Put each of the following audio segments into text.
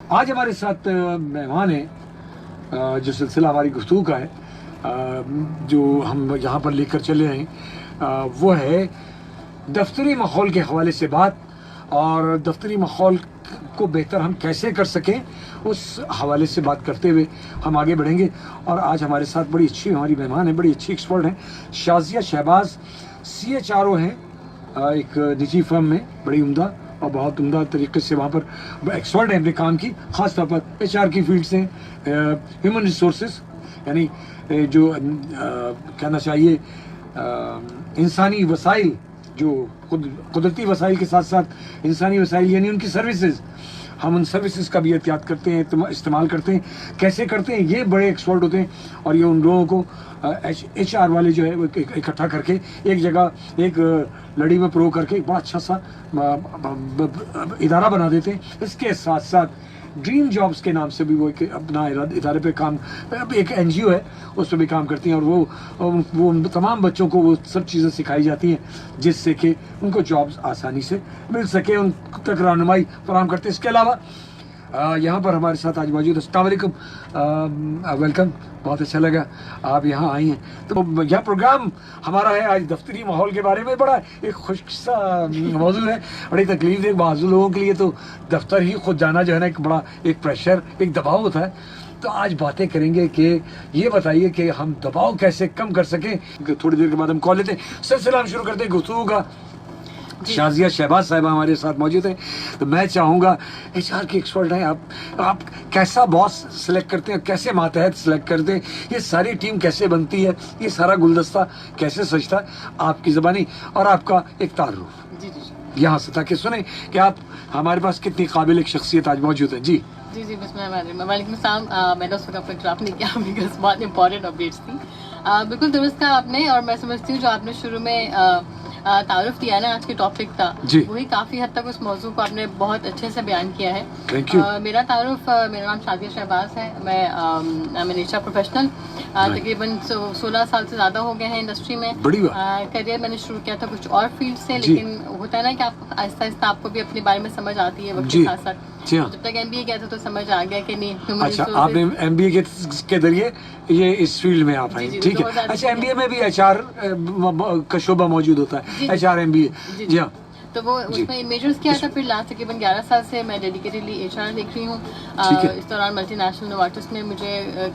آج ہمارے ساتھ مہمان ہیں جو سلسلہ ہماری گفتگو کا ہے جو ہم یہاں پر لے کر چلے ہیں وہ ہے دفتری ماحول کے حوالے سے بات، اور دفتری ماحول کو بہتر ہم کیسے کر سکیں اس حوالے سے بات کرتے ہوئے ہم آگے بڑھیں گے. اور آج ہمارے ساتھ بڑی اچھی ہماری مہمان ہیں، بڑی اچھی ایکسپرٹ ہیں. شازیہ شہباز CHRO ہیں ایک نجی فرم میں، بڑی عمدہ اور بہت عمدہ طریقے سے وہاں پر ایکسپرٹ ہیں اپنے کام کی، خاص طور پر HR کی فیلڈ سے، ہیومن ریسورسز یعنی جو کہنا چاہیے انسانی وسائل، جو قدرتی وسائل کے ساتھ ساتھ انسانی وسائل یعنی ان کی سروسز، ہم ان سروسز کا بھی احتیاط کرتے ہیں، استعمال کرتے ہیں. کیسے کرتے ہیں یہ بڑے ایکسپرٹ ہوتے ہیں، اور یہ ان لوگوں کو HR والے جو ہے وہ اکٹھا کر کے ایک جگہ ایک لڑی میں پرو کر کے ایک بڑا اچھا سا ادارہ بنا دیتے ہیں. اس کے ساتھ ساتھ ڈریم جابس کے نام سے بھی وہ اپنا ادارے پہ کام، ایک NGO ہے اس پہ بھی کام کرتی ہیں، اور وہ تمام بچوں کو وہ سب چیزیں سکھائی جاتی ہیں جس سے کہ ان کو جابس آسانی سے مل سکے، ان تک رہنمائی فراہم کرتے ہیں. اس کے علاوہ یہاں پر ہمارے ساتھ آج موجود ہے. السلام علیکم، ویلکم، بہت اچھا لگا آپ یہاں آئی ہیں. تو یہ پروگرام ہمارا ہے آج دفتری ماحول کے بارے میں. بڑا ایک خشک سا موضوع ہے، بڑی تکلیف دہ بعض لوگوں کے لیے تو دفتر ہی خود جانا جو ہے نا ایک بڑا ایک پریشر، ایک دباؤ ہوتا ہے. تو آج باتیں کریں گے کہ یہ بتائیے کہ ہم دباؤ کیسے کم کر سکیں. تھوڑی دیر کے بعد ہم کال لیتے ہیں، سلسلہ ہم شروع کرتے ہیں گفتگو کا. شازیہ شہباز صاحبہ ہمارے ساتھ موجود ہیں. تو میں چاہوں گا HR کی ایکسپرٹ ہیں آپ کیسا باس سلیکٹ کرتے ہیں، کیسے ماتحت سلیکٹ کرتے ہیں، یہ ساری ٹیم کیسے بنتی ہے، یہ سارا گلدستہ کیسے سجتا ہے، آپ کی زبانی اور آپ کا ایک تعارف یہاں سے، تاکہ سنیں کہ آپ ہمارے پاس کتنی قابل ایک شخصیت آج موجود ہیں. جی بسم اللہ الرحمن الرحیم. وعلیکم السلام. میں نے اس وقت فکر آپ نے کیا بہت امپورٹنٹ اپڈیٹس تھی. بالکل درست کہا آپ نے، اور میں سمجھتی ہوں جو آپ نے شروع میں تعارف دیا نا آج کے ٹاپک کا، وہی کافی حد تک اس موضوع کو آپ نے بہت اچھے سے بیان کیا ہے. میرا تعارف، میرا نام شازیہ شہباز ہے. میں HR پروفیشنل، تقریباً 16 سال سے زیادہ ہو گئے ہیں انڈسٹری میں. کریئر میں نے شروع کیا تھا کچھ اور فیلڈ سے، لیکن ہوتا ہے نا کہ آپ آہستہ آہستہ آپ کو بھی اپنے بارے میں سمجھ آتی ہے وقت کے ساتھ ساتھ. جب تک MBA کیا تھا تو سمجھ آ گیا کہ نہیں. اچھا، آپ نے MBA کے ذریعے یہ اس فیلڈ میں آپ آئیں. ٹھیک ہے. اچھا، MBA میں بھی HR کا شعبہ موجود ہوتا ہے، HR MBA. جی ہاں. تو وہ اس میں میجرز کیا تھا. پھر لاسٹ تقریباً 11 سال سے میں ڈیڈیکیٹڈلی HR دیکھ رہی ہوں. اس دوران ملٹی نیشنل نوارٹس میں مجھے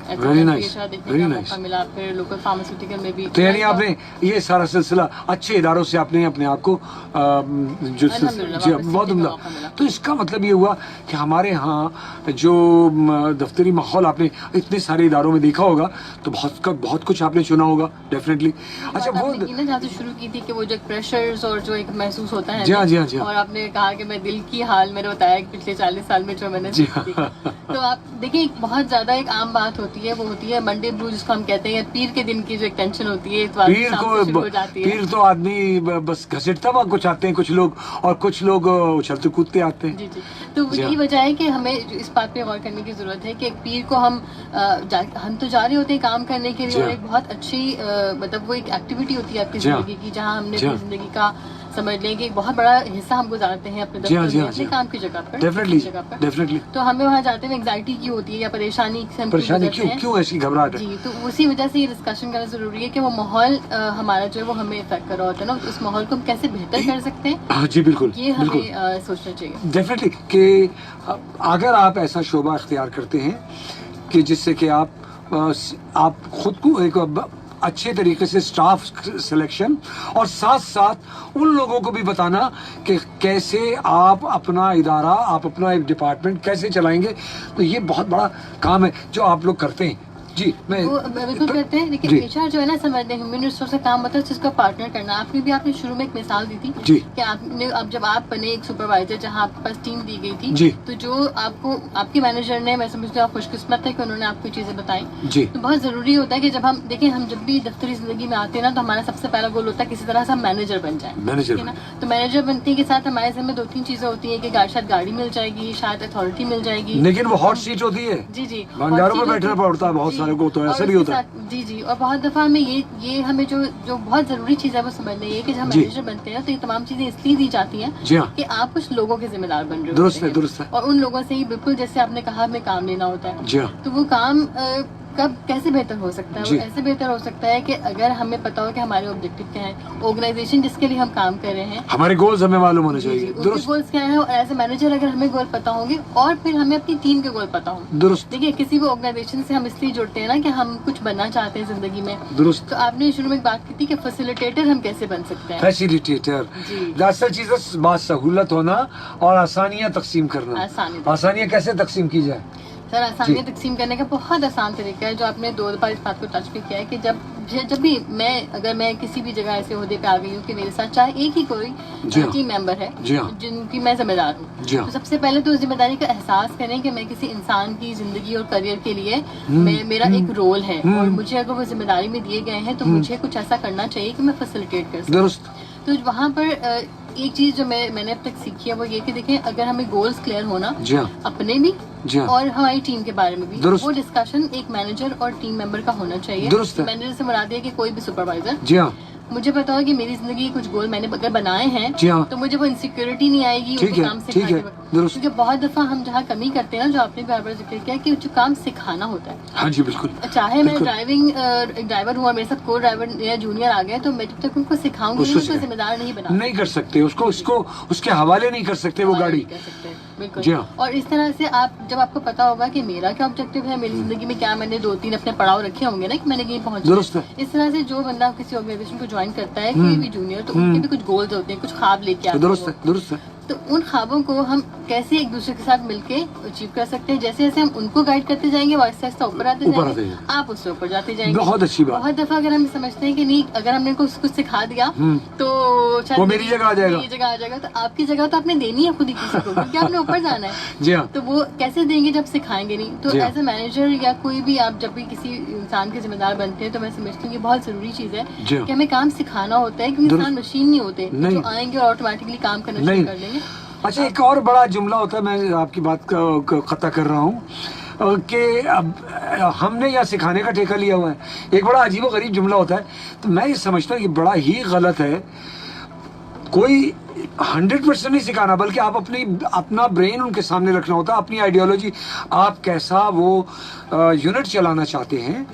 HR دیکھنے کا موقع ملا، پھر لوکل فارماسیوٹیکل میں بھی. تو یعنی آپ نے یہ سارا سلسلہ اچھے اداروں سے آپ نے اپنے آپ کو جو بہت عمدہ. تو اس کا مطلب یہ ہوا کہ ہمارے ہاں جو دفتری ماحول آپ نے اتنے سارے اداروں میں دیکھا ہوگا تو بہت کچھ آپ نے چنا ہوگا ڈیفینیٹلی. اچھا، وہ جہاں سے شروع کی تھی کہ وہ جو پریشرز اور جو ایک محسوس ہوتا ہے، جی ہاں. اور آپ نے کہا کہ میں دل کی حال میں نے بتایا کہ پچھلے 40 سال میں جو میں نے دیکھا. تو آپ دیکھیں ایک بہت زیادہ ایک عام بات ہوتی ہے، وہ ہوتی ہے منڈے بلو جس کو ہم کہتے ہیں، پیر کے دن کی جو ایک ٹینشن ہوتی ہے. پیر تو آدمی بس گھسیٹتا ہوا کچھ آتے ہیں کچھ لوگ، اور کچھ لوگ اچھلتے کودتے آتے ہیں. جی. تو یہی وجہ ہے کہ ہمیں اس بات پہ غور کرنے کی ضرورت ہے کہ ایک پیر کو ہم تو جا رہے ہوتے ہیں کام کرنے کے لیے، اور ایک بہت اچھی مطلب وہ ایک ایکٹیویٹی ہوتی ہے آپ کی زندگی کی، جہاں ہم نے اپنی زندگی کا سمجھ لیں کہ ایک بہت بڑا حصہ ہم گزارتے ہیں اپنے دفتر میں، اپنے کام کی جگہ پر. تو ہمیں وہاں جاتے ہوئے انگزائٹی کیوں ہوتی ہے یا پریشانی کیوں ایسی گھبراہٹ ہے؟ جی. تو اسی وجہ سے یہ ڈسکشن کرنا ضروری ہے کہ وہ ماحول ہمارا جو ہے وہ ہمیں افیکٹ کر رہا ہوتا ہے نا، اس ماحول کو ہم کیسے بہتر کر سکتے ہیں. جی بالکل، یہ ہمیں سوچنا چاہیے ڈیفینیٹلی کہ اگر آپ ایسا شعبہ اختیار کرتے ہیں کہ جس سے کہ آپ خود کو ایک اچھے طریقے سے اسٹاف سلیکشن، اور ساتھ ساتھ ان لوگوں کو بھی بتانا کہ کیسے آپ اپنا ادارہ، آپ اپنا ایک ڈپارٹمنٹ کیسے چلائیں گے، تو یہ بہت بڑا کام ہے جو آپ لوگ کرتے ہیں. جی بالکل کرتے ہیں، لیکن HR جو ہے نا سمجھتے ہیں ہیومن ریسورس کا کام ہوتا ہے جس کا پارٹنر کرنا. آپ نے شروع میں ایک مثال دی تھی کہ اب جب آپ بنے ایک سپروائزر جہاں آپ کے پاس ٹیم دی گئی تھی، تو جو آپ کے مینیجر نے، میں سمجھتی ہوں آپ خوش قسمت ہے کہ انہوں نے آپ کو چیزیں بتائیں. تو بہت ضروری ہوتا ہے کہ جب ہم جب بھی دفتری زندگی میں آتے ہیں نا، تو ہمارا سب سے پہلا گول ہوتا ہے کسی طرح سے ہم مینیجر بن جائیں. تو مینیجر بننے کے ساتھ ہمارے ذمہ 2-3 چیزیں ہوتی ہیں کہ شاید گاڑی مل جائے گی، شاید اتھارٹی مل جائے گی، لیکن وہ ہاٹ سیٹ ہوتی ہے. جی بنگاروں میں بیٹھنا پڑتا ہے بہت سارا. सालों को, तो ऐसा भी होता है। जी जी, और बहुत दफा हमें ये हमें जो बहुत जरूरी चीज है वो समझना ये है कि जब हम मैनेजर बनते हैं तो ये तमाम चीजें इसलिए दी जाती हैं कि आप कुछ लोगों के जिम्मेदार बन रहे हो। दुरुस्त है। और उन लोगों से ही बिल्कुल जैसे आपने कहा हमें काम लेना होता है। जी हाँ। तो वो काम कब कैसे बेहतर हो सकता है? वो ऐसे बेहतर हो सकता है कि अगर हमें पता हो कि हमारे ऑब्जेक्टिव क्या है, ऑर्गेनाइजेशन जिसके लिए हम काम कर रहे हैं, हमारे गोल्स हमें मालूम होने चाहिए। उनके गोल्स क्या है, और एज ए मैनेजर अगर हमें गोल पता होंगे और फिर हमें अपनी टीम के गोल पता होंगे। दुरुस्त। देखिए किसी भी ऑर्गेनाइजेशन से हम इसलिए जुड़ते हैं ना कि हम कुछ बनना चाहते हैं जिंदगी में। दुरुस्त। तो आपने शुरू में एक बात की थी कि फैसिलिटेटर हम कैसे बन सकते हैं। फैसिलिटेटर असल चीज है बासहूलत होना और आसानियाँ तकसीम करना। आसानियाँ कैसे तकसीम की जाए? सर आसानियाँ तकसीम करने का बहुत आसान तरीका है, जो आपने 2 बार इस बात को टच भी किया है कि जब भी अगर मैं किसी भी जगह ऐसे ओहदे पे आ गई हूँ कि मेरे साथ चाहे एक ही कोई टीम मेंबर है जिनकी मैं जिम्मेदार हूँ, तो सबसे पहले तो उस जिम्मेदारी का एहसास करें कि मैं किसी इंसान की जिंदगी और करियर के लिए मेरा एक रोल है, और मुझे अगर वो जिम्मेदारी में दिए गए हैं तो मुझे कुछ ऐसा करना चाहिए कि मैं फैसिलिटेट कर सकूं। तो वहाँ पर एक चीज जो मैंने अब तक सीखी है वो ये कि देखें, अगर हमें गोल्स क्लियर होना अपने भी और हमारी टीम के बारे में भी, वो डिस्कशन एक मैनेजर और टीम मेंबर का होना चाहिए। मैनेजर से मुराद है कि कोई भी सुपरवाइजर, मुझे पता हो कि मेरी जिंदगी कुछ गोल मैंने अगर बनाए हैं तो मुझे वो इनसिक्योरिटी नहीं आएगी उनको काम सिखाने वक्त। क्योंकि बहुत दफा हम जहाँ कमी करते हैं ना, जो आपने बार बार जिक्र किया कि जो काम सिखाना होता है। हाँ जी बिल्कुल। चाहे मैं ड्राइवर हूँ और मेरे साथ को ड्राइवर या जूनियर आ गए, तो मैं जब तक उनको सिखाऊंगी नहीं तो जिम्मेदार नहीं कर सकते, उसको उसके हवाले नहीं कर सकते वो गाड़ी। बिल्कुल। और इस तरह से जब आपको पता होगा कि मेरा क्या ऑब्जेक्टिव है, मेरी जिंदगी में क्या मैंने 2-3 अपने पड़ाव रखे होंगे ना कि मैंने कहीं पहुंचना। इस तरह से जो बंदा किसी ऑर्गेनाइजेशन को ज्वाइन करता है, कोई भी जूनियर, तो उनके भी कुछ गोल्स होते हैं, कुछ ख्वाब लेके आते हैं। दुरुस्त है। तो उन ख्वाबों को हम कैसे एक दूसरे के साथ मिलके अचीव कर सकते हैं, जैसे जैसे हम उनको गाइड करते जाएंगे वैसे वैसे ऊपर आते जाएंगे, आप उससे ऊपर जाते जाएंगे। बहुत अच्छी बात। बहुत दफा अगर हम समझते हैं कि नहीं, अगर हमने कुछ सिखा दिया तो वो मेरी जगह आ जाएगा, तो आपकी जगह तो आपने देनी है खुद ही किसी को, क्योंकि आपने ऊपर जाना है। तो वो कैसे देंगे जब सिखाएंगे नहीं। तो एज ए मैनेजर या कोई भी आप जब भी किसी इंसान के जिम्मेदार बनते हैं, तो मैं समझती हूँ कि बहुत जरूरी चीज है कि हमें काम सिखाना होता है, क्योंकि इंसान मशीन नहीं होते जो आएंगे और ऑटोमेटिकली काम करना शुरू कर देंगे। अच्छा, एक और बड़ा जुमला होता है, मैं आपकी बात का खता कर रहा हूँ कि अब हमने यहाँ सिखाने का ठेका लिया हुआ है। एक बड़ा अजीब गरीब जुमला होता है, तो मैं ये समझता हूँ कि बड़ा ही गलत है। कोई 100% नहीं सिखाना, बल्कि आप अपना ब्रेन उनके सामने रखना होता है, अपनी आइडियोलॉजी, आप कैसा वो यूनिट चलाना चाहते हैं,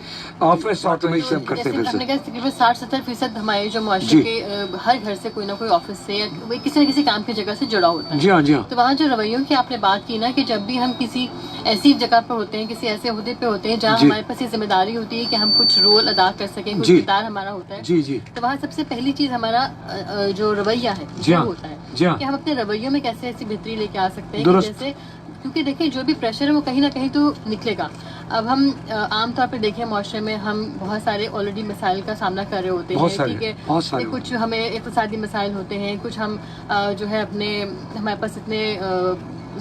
ऑफिस ऑटोमेशन करते हैं। हमने कहा तकरीबन 60-70% हमारे जो मुआशरे के हर घर से कोई ना कोई ऑफिस से या किसी न किसी काम की जगह से जुड़ा होता है। जी हाँ। तो वहाँ जो रवैयों की आपने बात की ना, कि जब भी हम किसी ऐसी जगह पर होते हैं, किसी ऐसे ओहदे पे होते हैं जहाँ हमारे पास ये जिम्मेदारी होती है कि हम कुछ रोल अदा कर सकें, कुछ किरदार हमारा होता है। तो वहाँ सबसे पहली चीज हमारा जो रवैया है वो होता है कि हम अपने रवैयों में कैसे ऐसी बेहतरी लेके आ सकते हैं कि जैसे, क्योंकि देखिए जो भी प्रेशर है वो कहीं ना कहीं तो निकलेगा। अब हम आमतौर पर देखें माशरे में हम बहुत सारे ऑलरेडी मसाइल का सामना कर रहे होते हैं, ठीक है। कुछ हमें इक़्तिसादी मसाइल होते हैं, कुछ हम जो है हमारे पास इतने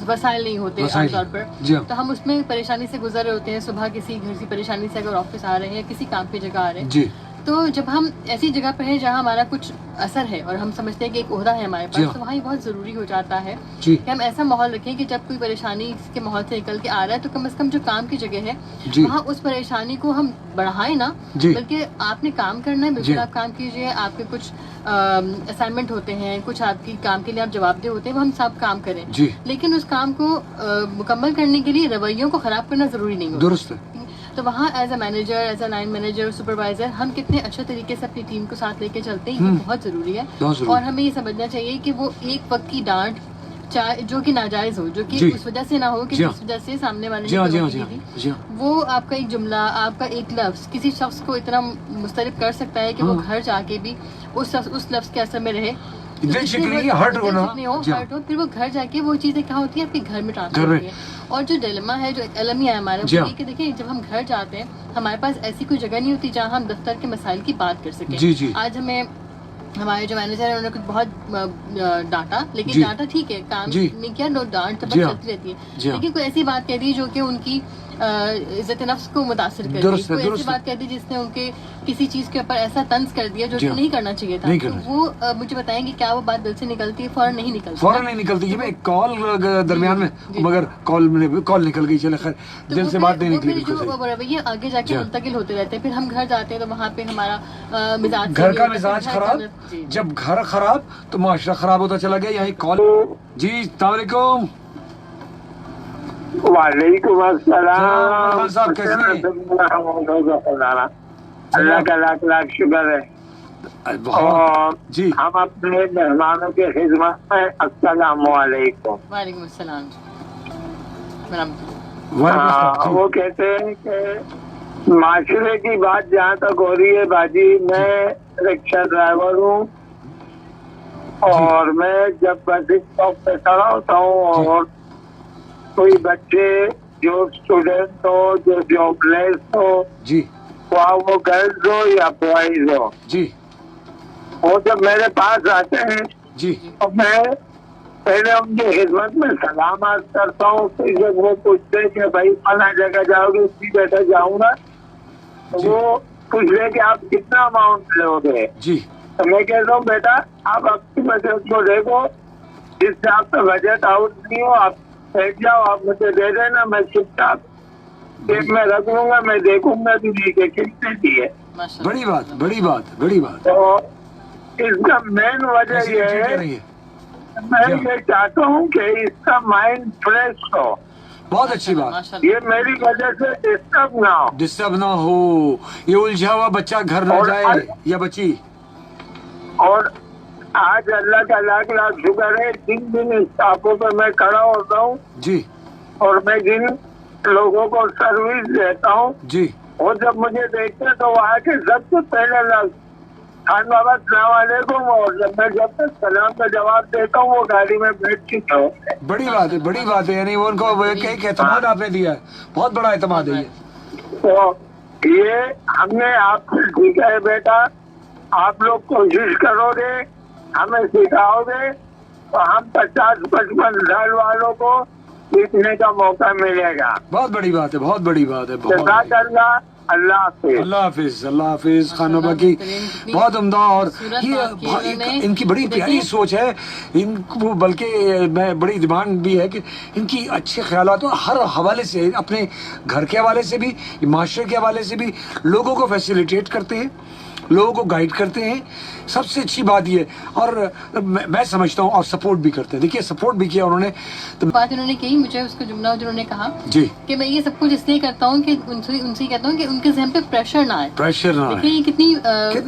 वसाइल नहीं होते आमतौर पर, तो हम उसमें परेशानी से गुजर रहे होते हैं। सुबह किसी घर की परेशानी से अगर ऑफिस आ रहे हैं, किसी काम की जगह आ रहे हैं, तो जब हम ऐसी जगह पर हैं जहाँ हमारा कुछ असर है और हम समझते हैं कि एक ओहदा है हमारे पास, तो वहाँ ही बहुत जरूरी हो जाता है कि हम ऐसा माहौल रखें कि जब कोई परेशानी के माहौल से निकल के आ रहा है, तो कम से कम जो काम की जगह है वहाँ उस परेशानी को हम बढ़ाएं ना, बल्कि आपने काम करना है, बिल्कुल आप काम कीजिए। आपके कुछ असाइनमेंट होते हैं, कुछ आपकी काम के लिए आप जवाबदेह होते हैं, वो हम सब काम करें, लेकिन उस काम को मुकम्मल करने के लिए रवैयों को खराब करना जरूरी नहीं होता। दुरुस्त है। तो वहाँ as a manager, as a line manager, supervisor, हम कितने अच्छे तरीके से अपनी टीम को साथ लेके चलते हैं, ये बहुत जरूरी है। और हमें ये समझना चाहिए कि वो एक वक्त की डांट जो कि नाजायज हो, जो कि उस वजह से ना हो कि जिस वजह से सामने वाले ने वो आपका एक जुमला, आपका एक लफ्ज किसी शख्स को इतना मुस्तरब कर सकता है कि वो घर जाके भी उस लफ्ज के असर में रहे, हर्ट हो, फिर वो घर जाके वो चीजें क्या होती है आपके घर में ट्रांसफर होती है। और जो डिलेमा है, जो अलमिया है हमारा, वो ये कि देखिए जब हम घर जाते हैं हमारे पास ऐसी कोई जगह नहीं होती जहाँ हम दफ्तर के मसाइल की बात कर सकें। आज हमें हमारे जो मैनेजर है उन्होंने कुछ बहुत डांटा, लेकिन डांटा ठीक है, काम नहीं किया, डांट तो बस चलती रहती है, लेकिन कोई ऐसी बात कह दी जो कि उनकी इज्जत नफ्स को मुतासिर कर दी, कोई ऐसी बात कह दी जिसने उनके किसी चीज के ऊपर ऐसा तंज कर दिया जो नहीं करना चाहिए था, तो वो मुझे बताएंगे क्या वो बात दिल से निकलती है? फौरन नहीं निकलती, फौरन नहीं निकलती। मैं कॉल दरमियान में, मगर कॉल निकल गई, चले खैर दिल से बात नहीं निकली। जो रवैये आगे जाके मुंतकिल होते रहते हैं, फिर हम घर जाते हैं तो वहाँ पे हमारा मिजाज, घर का मिजाज खराब, जब घर खराब तो माशरा खराब होता चला गया। यहाँ कॉल, जी अस्सलाम वालेकुम। वालेकुम अस्सलाम साहब, कैसे हैं? अल्लाह का लाख लाख शुक्र है। और जी हम अपने मेहमानों की खिदमत में अस्सलाम वालेकुम। वालेकुम अस्सलाम। वो कहते हैं कि माशरे की बात जहाँ तक हो रही है बाजी, मैं रिक्शा ड्राइवर हूँ और मैं जब बस स्टॉप पे खड़ा होता हूँ और कोई बच्चे जो स्टूडेंट हो, जो जॉबलेस हो जी, वो गर्ल्स हो या बॉयज हो जी, वो जब मेरे पास आते हैं जी, तो मैं पहले उनकी खिदमत में सलाम अर्ज करता हूँ। फिर जब वो पूछते हैं कि भाई फला जगह जाओगे, उसी जगह जाऊंगा, तो वो पूछ रहे कि आप कितना अमाउंट लोगे जी, तो मैं कहता हूँ बेटा आप अपनी बजट को देखो, जिससे आपका बजट आउट नहीं हो, आप बैठ जाओ, आप मुझे दे देना, मैं चुपचाप पेट में रख लूंगा, मैं देखूंगा कि के कितने की है। बड़ी बात, बड़ी बात, बड़ी बात। तो इसका मेन वजह ये है, मैं ये चाहता हूँ कि इसका माइंड फ्रेश हो। बहुत अच्छी बात। ये मेरी वजह से डिस्टर्ब ना हो, ये उलझा हुआ बच्चा घर न जाए या बच्ची। और आज अल्लाह का लाख लाख शुक्र है, जिन जिन स्टाफों पे मैं खड़ा होता हूँ जी, और मैं जिन लोगों को सर्विस देता हूँ जी, और जब मुझे देखते हैं तो वो आके सबसे पहले लग खान बाबा सलाम वालेकुम, और जब मैं जब तक सलाम का जवाब देता हूँ वो गाड़ी में बैठ चुके होते हैं। बड़ी बात है, बड़ी बात है। यानी वो उनको एक एतमाद आपने दिया है, बहुत बड़ा एतमाद है ये। तो ये हमने आपसे सीखा है बेटा, आप लोग कोशिश करोगे, हमें सिखाओगे तो हम 50-55 साल वालों को सीखने का मौका मिलेगा। बहुत बड़ी बात है, बहुत बड़ी बात है। अल्लाह हाफिज, अल्लाह हाफिज, अल्लाह हाफिज। खान बाबा की बहुत उम्दा, और ये इनकी बड़ी प्यारी सोच है। इनको बल्कि मैं बड़ी डिमांड भी है कि इनकी अच्छे ख्यालात हर हवाले से, अपने घर के हवाले से भी, माशरे के हवाले से भी लोगों को फैसिलिटेट करते हैं, लोगों को गाइड करते हैं। सबसे अच्छी बात ये, और मैं समझता हूँ, और सपोर्ट भी करते हैं। देखिए सपोर्ट भी किया उन्होंने। तो बात उन्होंने कही, मुझे उसका जुमला उन्होंने कहा जी कि मैं ये सब कुछ इसलिए करता हूँ कि उनसे कहता हूँ कि उनके ज़हन पे प्रेशर ना आए, प्रेशर ना आए। देखिए ये कितनी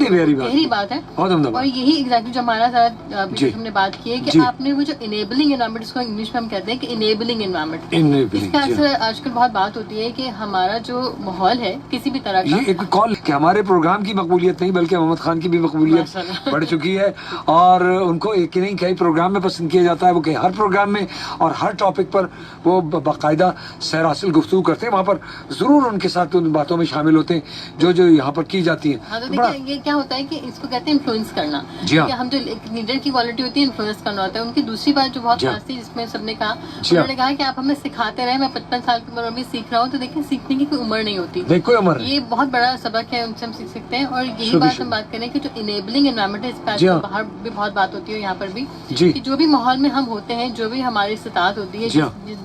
गहरी बात है, और यही एग्जैक्टली जो हमारा साथ हमने बात की है कि आपने वो जो इनेबलिंग एनवायरनमेंट, इसको इंग्लिश में हम कहते हैं कि इनेबलिंग एनवायरनमेंट, इसका अक्सर आजकल बहुत बात होती है कि हमारा जो माहौल है किसी भी तरह का, ये एक कॉल कि हमारे प्रोग्राम की मकबूलियत नहीं बल्कि मोहम्मद खान की भी मकबूलियत बढ़ चुकी है, और उनको एक नहीं कई प्रोग्राम में पसंद किया जाता है। वो कई हर प्रोग्राम में और हर टॉपिक पर वो बाकायदा सैर-हासिल गुफ्तगू करते हैं, वहाँ पर जरूर उनके साथ उन बातों में शामिल होते हैं जो जो यहाँ पर की जाती है। हाँ, तो देखिए ये क्या होता है कि इसको कहते हैं इन्फ्लुएंस करना। जी हाँ, हम जो लीडर की क्वालिटी होती है इन्फ्लुएंस करना होता है। उनकी दूसरी बात जो बहुत खास थी, जिसमें सबने कहा, उन्होंने कहा कि आप हमें सिखाते रहे, मैं 55 साल की उम्र में सीख रहा हूँ। तो देखिए सीखने की कोई उम्र नहीं होती, कोई उम्र नहीं। ये बहुत बड़ा सबक है, उनसे हम सीख सकते हैं। और यही बात हम बात करें कि जो इनेबलिंग एनवायरनमेंट है, इस पर बाहर भी बहुत बात होती है, यहाँ पर भी, कि जो भी माहौल में हम होते हैं, जो भी हमारी इस्तात होती है,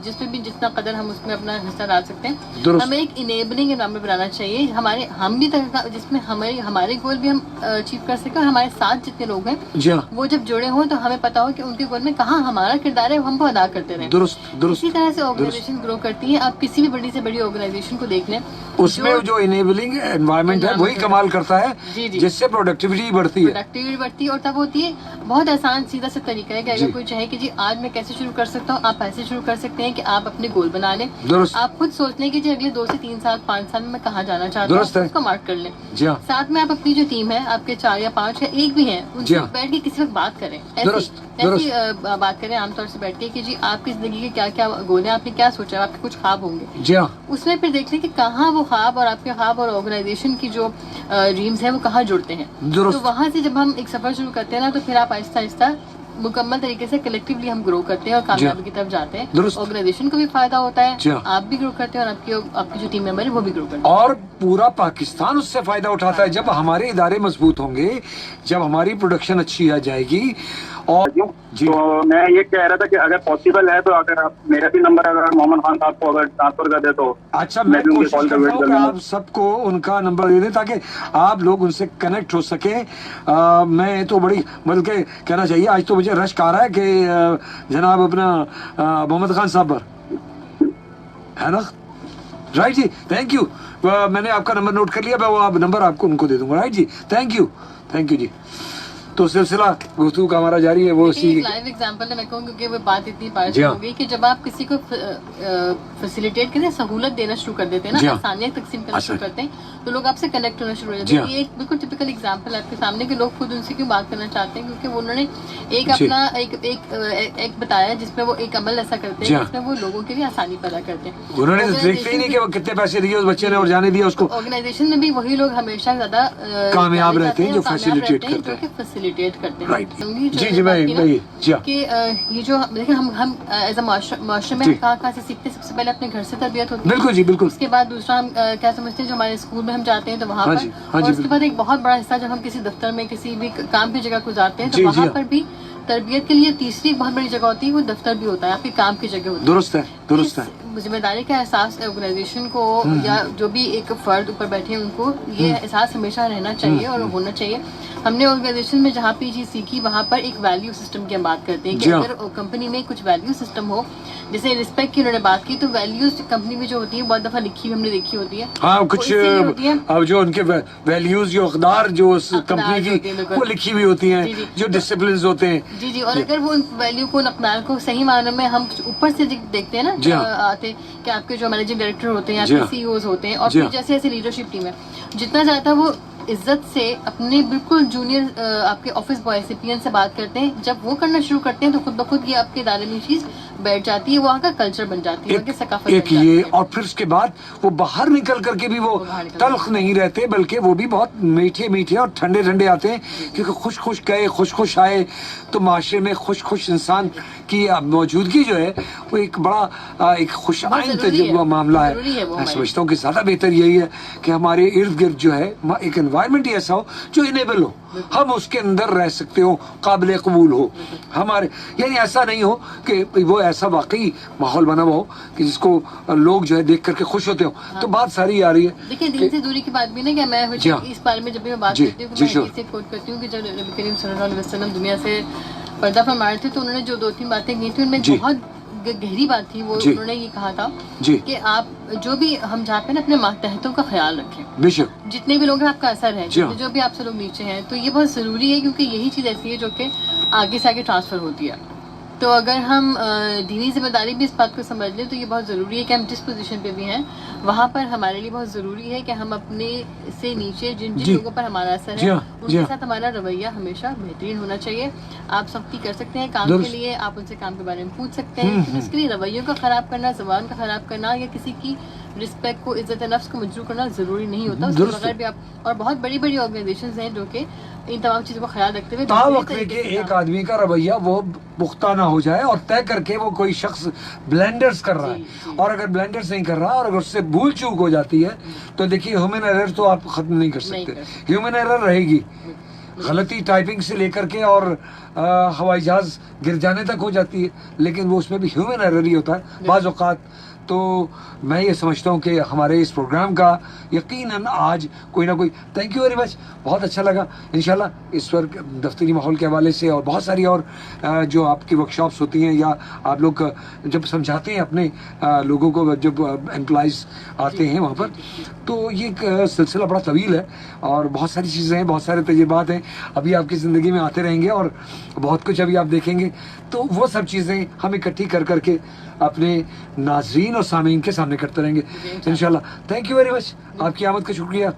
जिसमें भी जितना कदर हम उसमें अपना हिस्सा डाल सकते हैं, हमें एक इनेबलिंग एनवायरनमेंट बनाना चाहिए। हम भी जिसमें हमारे गोल भी हम अचीव कर सकें, और हमारे साथ जितने लोग हैं वो जब जुड़े हों तो हमें पता हो कि उनके गोल में कहाँ हमारा किरदार है, हम वो अदा करते रहें। इसी तरह से ऑर्गेनाइजेशन ग्रो करती है। आप किसी भी बड़ी से बड़ी ऑर्गेनाइजेशन को देख लें, उसमें जो इनेबलिंग एनवायरनमेंट है वही कमाल करता है, जिससे प्रोडक्टिविटी बढ़ती है। और तब होती है बहुत आसान सीधा सा तरीका है कि अगर कोई चाहे कि जी आज मैं कैसे शुरू कर सकता हूँ, आप ऐसे शुरू कर सकते हैं कि आप अपने गोल बना लें, आप खुद सोच लें कि जी अगले 2 से 3 साल 5 साल में मैं कहाँ जाना चाहता हूँ, उसको मार्क कर लें। साथ में आप अपनी जो टीम है, आपके 4 या 5 या 1 भी है, उनसे बैठ के किसी वक्त बात करें, ऐसी बात करें आमतौर से बैठ के कि जी आपकी जिंदगी के क्या क्या गोल है, आपने क्या सोचा है, आपके कुछ ख्वाब होंगे, उसमें फिर देख लें कि कहाँ वो ख्वाब और आपके ख्वाब और ऑर्गेनाइजेशन की जो ड्रीम्स है वो कहाँ जुड़ते हैं। तो वहाँ से जब हम एक सफर शुरू करते हैं ना, तो फिर आप आहिस्ता आहिस्ता मुकम्मल तरीके से कलेक्टिवली हम ग्रो करते हैं और कामयाबी की तरफ जाते हैं, दुरुस्त। ऑर्गेनाइजेशन को भी फायदा होता है, जी हाँ। आप भी ग्रो करते हैं और आपकी जो टीम मेंबर है वो भी ग्रो करते और पूरा पाकिस्तान उससे फायदा उठाता है। जब हमारे इदारे मजबूत होंगे, जब हमारी प्रोडक्शन अच्छी आ जाएगी। और जी, तो मैं ये कह रहा था कि अगर पॉसिबल है तो अगर आप मेरा भी नंबर अगर मोहम्मद खान साहब को अगर ट्रांसफर कर दे तो अच्छा, मैं भी उनकी कोशिश कॉल का करता वेट हूँ कर कि लूंगा। आप सबको उनका नंबर दे दें ताकि आप लोग उनसे कनेक्ट हो सके। मैं तो बड़ी बल्कि कहना चाहिए आज तो मुझे रश्क आ रहा है कि जनाब अपना मोहम्मद खान साहब पर है ना, राइट जी, थैंक यू। मैंने आपका नंबर नोट कर लिया, मैं वो आप नंबर आपको उनको दे दूंगा, राइट जी, थैंक यू जी। तो सिलसिला गुफ्तगू का हमारा जारी है। वो हैं। एक लाइव एग्जांपल है मैं कहूँ, क्योंकि वो बात इतनी पास हो गई कि जब आप किसी को फैसिलिटेट करते हैं, सहूलत देना शुरू कर देते हैं ना, आसानियाँ तकसीम करना शुरू करते हैं, तो लोग आपसे कनेक्ट होना शुरू हो जाते हैं। ये एक बिल्कुल टिपिकल एग्जांपल है आपके सामने कि लोग खुद उनसे क्यों बात करना चाहते हैं, क्योंकि उन्होंने एक अपना एक बताया जिसमें वो एक अमल ऐसा करते हैं जिसमें वो लोगों के लिए आसानी पैदा करते हैं। उन्होंने देखते ही नहीं कि वो कितने पैसे दिए उस बच्चे ने और जाने दिया उसको। ऑर्गेनाइजेशन में भी वही लोग हमेशा ज्यादा कामयाब रहते हैं जो फैसिलिटेट करते हैं, फैसिलिटेट करते हैं। राइट जी जी, मैं जी कि ये जो देखिए हम एज अ माशरे में कहाँ से सीखते हैं, सबसे पहले अपने घर से तरबियत होती है, बिल्कुल जी बिल्कुल। उसके बाद दूसरा हम क्या समझते हैं, जो हमारे स्कूल में हम जाते हैं तो वहाँ पर, और उसके बाद एक बहुत बड़ा हिस्सा जब हम किसी दफ्तर में किसी भी काम की जगह गुजारते हैं तो वहाँ पर भी तरबियत के लिए तीसरी बहुत बड़ी जगह होती है, वो दफ्तर भी होता है, आपकी काम की जगह होती है। दुरुस्त है, दुरुस्त है। जिम्मेदारी का एहसास ऑर्गेनाइजेशन को या जो भी एक फर्द ऊपर बैठे हैं उनको ये एहसास हमेशा रहना चाहिए और होना चाहिए। हमने ऑर्गेनाइजेशन में जहाँ पे चीज सीखी वहाँ पर एक वैल्यू सिस्टम की हम बात करते हैं कि अगर कंपनी में कुछ वैल्यू सिस्टम हो, जैसे रिस्पेक्ट की उन्होंने बात की, तो वैल्यूज कंपनी में जो होती है बहुत दफा लिखी हमने देखी होती है। हाँ, कुछ अब जो उनके वैल्यूज जो अक़दार जो उस कंपनी की वो लिखी हुई होती हैं, जो डिसिप्लिन होते हैं। जी जी, और अगर वो वैल्यू को अक़दार को सही मायने में हम ऊपर से देखते हैं ना, आते कि आपके जो मैनेजिंग डायरेक्टर होते हैं, आपके सीईओज होते हैं, और फिर जैसे ऐसे लीडरशिप टीम है, जितना ज्यादा वो इज्जत से अपने बिल्कुल जूनियर आपके ऑफिस बॉय सीपीएन से बात करते हैं, जब वो करना शुरू करते हैं तो खुद ब खुद ये आपके इदारे में चीज बैठ जाती है, वहाँ का कल्चर बन जाती है, सकाफत एक ये, और फिर उसके बाद वो बाहर निकल करके भी वो तल्ख नहीं रहते, बल्कि वो भी बहुत मीठे मीठे और ठंडे ठंडे आते हैं, क्योंकि खुश खुश गए, खुश खुश आए, तो माशरे में खुश खुश इंसान की मौजूदगी जो है वो एक बड़ा एक खुश आइन तजुर्बा मामला है। मैं समझता हूँ कि ज़्यादा बेहतर यही है कि हमारे इर्द गिर्द जो है एक एनवायरनमेंट ही ऐसा हो जो इनेबल हो, हम उसके अंदर रह सकते हो, काबिल कबूल हो हमारे, यानी ऐसा नहीं हो कि वो ऐसा वाकई माहौल बना हुआ हो कि जिसको लोग जो है देख करके खुश होते हो। तो बात सारी आ रही है, देखिए दीन से दूरी की बात भी नहीं, मैं इस बारे में जब भी मैं बात करती हूँ मैं कोट करती हूँ कि जब नबी करीम सल्लल्लाहु अलैहि वसल्लम दुनिया से पर्दा फरमाए थे तो उन्होंने जो 2-3 बातें की थी उनमें बहुत गहरी बात थी। वो उन्होंने ये कहा था कि आप जो भी हम जहाँ पे ना अपने मातहतों का ख्याल रखें, बेशक जितने भी लोग हैं आपका असर है, जो भी आपसे लोग नीचे हैं, तो ये बहुत ज़रूरी है, क्योंकि यही चीज़ ऐसी है जो कि आगे से आगे ट्रांसफ़र होती है। तो अगर हम दीनी जिम्मेदारी भी इस बात को समझ लें तो ये बहुत ज़रूरी है कि हम जिस पोजीशन पे भी हैं वहाँ पर हमारे लिए बहुत ज़रूरी है कि हम अपने से नीचे जिन जिन लोगों पर हमारा असर है उनके साथ हमारा रवैया हमेशा बेहतरीन होना चाहिए। आप सख्ती कर सकते हैं काम के लिए, आप उनसे काम के बारे में पूछ सकते हैं, लेकिन उसके लिए रवैयों का ख़राब करना, ज़बान का ख़राब करना या किसी की रिस्पेक्ट को, इज्जत नफ्स को मजरूह करना ज़रूरी नहीं होता। उसके बगैर भी आप, और बहुत बड़ी बड़ी ऑर्गेनाइजेशंस हैं जो कि इन तमाम चीज़ों का ख्याल रखते हुए एक आदमी का रवैया वो पुख्ता ना हो जाए और तय करके वो कोई शख्स ब्लेंडर्स कर रहा है, और अगर ब्लेंडर्स नहीं कर रहा और अगर उससे भूल चूक हो जाती है तो देखिए ह्यूमन एरर तो आप खत्म नहीं कर सकते, ह्यूमन एरर रहेगी, गलती टाइपिंग से लेकर के और हवाई जहाज गिर जाने तक हो जाती है, लेकिन वो उसमें भी ह्यूमन एरर ही होता है बाज़ औक़ात। तो मैं ये समझता हूँ कि हमारे इस प्रोग्राम का यकीनन आज कोई ना कोई, थैंक यू वेरी मच, बहुत अच्छा लगा। इंशाल्लाह इस वक्त दफ्तरी माहौल के हवाले से और बहुत सारी और जो आपकी वर्कशॉप्स होती हैं या आप लोग जब समझाते हैं अपने लोगों को, जब एम्प्लॉइज़ आते हैं वहाँ पर, तो ये एक सिलसिला बड़ा तवील है और बहुत सारी चीज़ें हैं, बहुत सारे तजुर्बात हैं, अभी आपकी ज़िंदगी में आते रहेंगे और बहुत कुछ अभी आप देखेंगे। तो वो सब चीज़ें हम इकट्ठी कर करके अपने नाज़रीन और सामीन के सामने करते रहेंगे इंशाल्लाह। थैंक यू वेरी मच, आपकी आमद का शुक्रिया।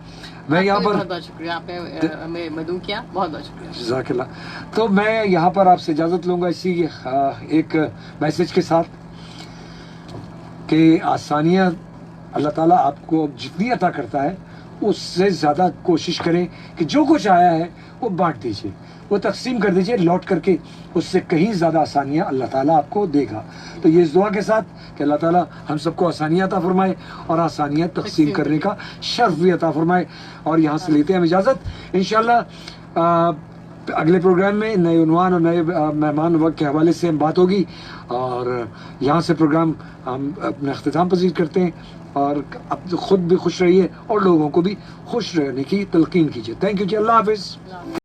मैं यहाँ पर बहुत शुक्रिया, आपने हमें मदऊ किया, बहुत बहुत शुक्रिया, जज़ाकल्लाह। तो मैं यहाँ पर आपसे इजाज़त लूँगा इसी एक मैसेज के साथ कि आसानियाँ अल्लाह ताला आपको जितनी अता करता है उससे ज़्यादा कोशिश करें कि जो कुछ आया है वो बांट दीजिए, وہ تقسیم کر دیجئے, لوٹ کر کے اس سے کہیں زیادہ آسانیاں اللہ تعالیٰ آپ کو دے گا. تو یہ اس دعا کے ساتھ کہ اللہ تعالیٰ ہم سب کو آسانیاں عطا فرمائے اور آسانیاں تقسیم کرنے کا شرف بھی عطا فرمائے. اور یہاں سے لیتے ہیں ہم اجازت. انشاءاللہ اگلے پروگرام میں نئے عنوان اور نئے مہمان وقت کے حوالے سے ہم بات ہوگی, اور یہاں سے پروگرام ہم اپنا اختتام پذیر کرتے ہیں. اور اب خود بھی خوش رہیے اور لوگوں کو بھی خوش رہنے کی تلقین کیجیے. تھینک یو جی, اللہ حافظ.